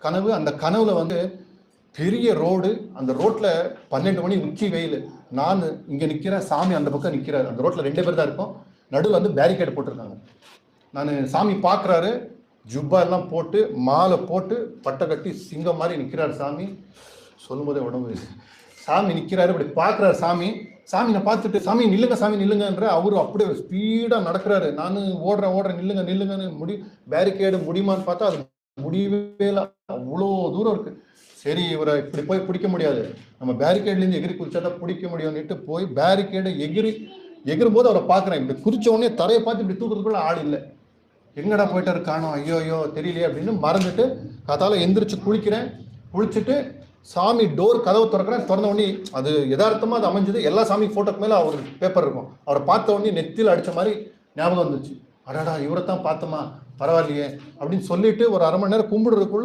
கனவு. அந்த கனவுல வந்து பெரிய ரோடு, அந்த ரோட்ல 12 மணி உச்சி வெயில், நான் இங்க நிக்கிறேன், சாமி அந்த பக்கம் நிக்கிறாரு. அந்த ரோட்ல 2 பேர் தான் இருக்கும். நடுவில் வந்து பேரிகேட் போட்டிருக்காங்க. நான் சாமி பார்க்குறாரு, ஜுப்பா எல்லாம் போட்டு மாலை போட்டு பட்டை கட்டி சிங்கம் மாதிரி நிற்கிறாரு சாமி. சொல்லும் போதே உடம்பு சாமி நிற்கிறாரு, இப்படி பார்க்குறாரு சாமி. சாமி நான் பார்த்துட்டு சாமி நில்லுங்க சாமி நில்லுங்கன்ற அவரு அப்படியே ஸ்பீடாக நடக்கிறாரு. நான் ஓடுறேன் நில்லுங்க நில்லுங்கன்னு பேரிகேடு முடியுமான்னு பார்த்தா அது முடியவே இல்லை, அவ்வளோ தூரம் இருக்கு. சரி இவரை இப்படி போய் பிடிக்க முடியாது, நம்ம பேரிகேட்லேருந்து எகிரி குதிச்சாதான் பிடிக்க முடியும்னுட்டு போய் பேரிகேடை எகிரும் போது அவரை பார்க்குறேன். இப்படி குறிச்ச உடனே தரையை பார்த்து இப்படி தூக்குறதுக்குள்ள ஆள் இல்லை. எங்கடா போயிட்டாரு காணோம், ஐயோ தெரியலையே அப்படின்னு மறந்துட்டு காத்தால எந்திரிச்சு குளிச்சுட்டு சாமி டோர் கதவை திறக்கிறேன். திறந்த உடனே அது யதார்த்தமாக அது அமைஞ்சது. எல்லா சாமி ஃபோட்டோக்கு மேலே அவர் பேப்பர் இருக்கும். அவரை பார்த்த உடனே நெத்தியில் அடித்த மாதிரி ஞாபகம் வந்துச்சு. அடாடா இவரை தான் பார்த்தோமா, பரவாயில்லையே அப்படின்னு சொல்லிட்டு ஒரு 1/2 மணி நேரம் கும்பிடுறதுக்குள்ள